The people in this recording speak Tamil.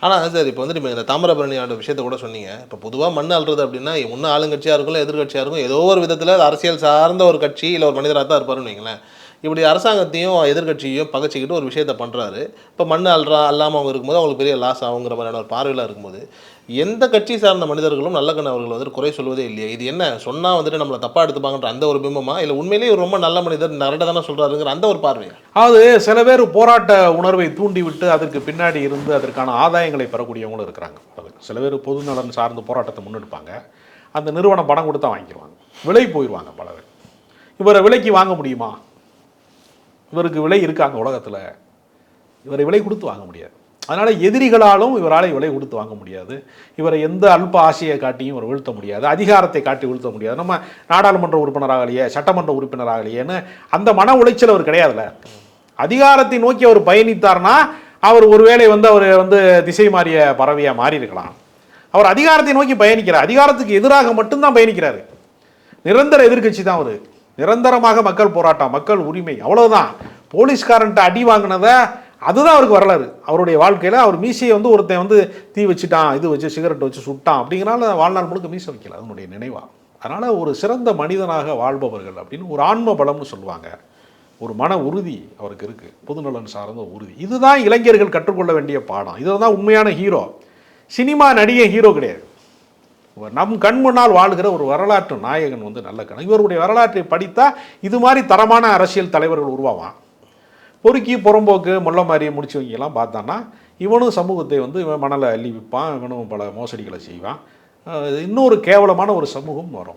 ஆனால் சார் இப்போ வந்துட்டு இந்த தாமிரபரணியோட விஷயத்த கூட சொன்னீங்க. இப்போ பொதுவாக மண் அள்ளுறது அப்படின்னா ஒன்று ஆளுங்கட்சியாக இருக்கும், எதிர்கட்சியாக இருக்கும், ஏதோ ஒரு விதத்தில் அரசியல் சார்ந்த ஒரு கட்சி இல்லை ஒரு மனிதராக தான் இருப்பாருன்னு வைங்களேன். இப்படி அரசாங்கத்தையும் எதிர்கட்சியையும் பகச்சிக்கிட்டு ஒரு விஷயத்த பண்ணுறாரு. இப்போ மண் அல்லாமல் அவங்க இருக்கும்போது அவங்களுக்கு பெரிய லாஸ் ஆகுங்கிற மாதிரியான ஒரு பார்வையில் இருக்கும்போது எந்த கட்சி சார்ந்த மனிதர்களும் நல்லக்கண்ணு அவர்கள் வந்துட்டு குறை சொல்வதே இல்லையே. இது என்ன சொன்னால் வந்துட்டு நம்மளை தப்பாக எடுத்துப்பாங்கன்ற அந்த ஒரு பிம்பமா, இல்லை உண்மையிலேயே இவர் ரொம்ப நல்ல மனிதர் நரட்ட தானே சொல்கிறாருங்கிற அந்த ஒரு பார்வையா? அது சில பேர் போராட்ட உணர்வை தூண்டிவிட்டு அதற்கு பின்னாடி இருந்து அதற்கான ஆதாயங்களை பெறக்கூடியவங்களும் இருக்கிறாங்க. சில பேர் பொது நலன் சார்ந்த போராட்டத்தை முன்னெடுப்பாங்க. அந்த நிறுவனம் பணம் கொடுத்தா வாங்கிடுவாங்க, விலை போயிடுவாங்க பல பேர். இவரை விலைக்கு வாங்க முடியுமா? இவருக்கு விலை இருக்காங்க உலகத்தில், இவரை விலை கொடுத்து வாங்க முடியாது. அதனால் எதிரிகளாலும் இவரால் விலை கொடுத்து வாங்க முடியாது. இவரை எந்த அல்ப ஆசையை காட்டியும் இவர் வீழ்த்த முடியாது, அதிகாரத்தை காட்டி வீழ்த்த முடியாது. நம்ம நாடாளுமன்ற உறுப்பினராகலையே, சட்டமன்ற உறுப்பினராகலையேன்னு அந்த மன உளைச்சல் அவர் கிடையாதுல்ல. அதிகாரத்தை நோக்கி அவர் பயணித்தார்னா அவர் ஒருவேளை அவர் திசை மாறிய பறவையாக மாறி இருக்கலாம். அவர் அதிகாரத்தை நோக்கி பயணிக்கிறார், அதிகாரத்துக்கு எதிராக மட்டும்தான் பயணிக்கிறாரு. நிரந்தர எதிர்கட்சி தான் அவர். நிரந்தரமாக மக்கள் போராட்டம், மக்கள் உரிமை, அவ்வளவுதான். போலீஸ்காரன்ட்ட அடி வாங்கினதை அதுதான் அவருக்கு வரலாறு. அவருடைய வாழ்க்கையில் அவர் மீசையை ஒருத்தன் தீ வச்சுட்டான், இது வச்சு சிகரெட் வச்சு சுட்டான் அப்படிங்கிறனால வாழ்நாள் முழுக்க மீசை வைக்கல, அதனுடைய நினைவாக. அதனால் ஒரு சிறந்த மனிதனாக வாழ்பவர்கள் அப்படின்னு ஒரு ஆன்ம பலம்னு சொல்லுவாங்க, ஒரு மன உறுதி அவருக்கு இருக்குது, பொதுநலன் சார்ந்த உறுதி. இதுதான் இளைஞர்கள் கற்றுக்கொள்ள வேண்டிய பாடம். இதுதான் உண்மையான ஹீரோ. சினிமா நடிகை ஹீரோ கிடையாது, நம் கண் முன்னால் வாழ்கிற ஒரு வரலாற்று நாயகன் நல்ல கணக்கு. இவருடைய வரலாற்றை படித்தா இது மாதிரி தரமான அரசியல் தலைவர்கள் உருவாவான். பொறுக்கி புறம்போக்கு முள்ள மாதிரி முடிச்சவங்கெல்லாம் பார்த்தான்னா இவனும் சமூகத்தை இவன் மணலை அள்ளி விற்பான், இவனும் பல மோசடிகளை செய்வான். இன்னொரு கேவலமான ஒரு சமூகம் வரும்.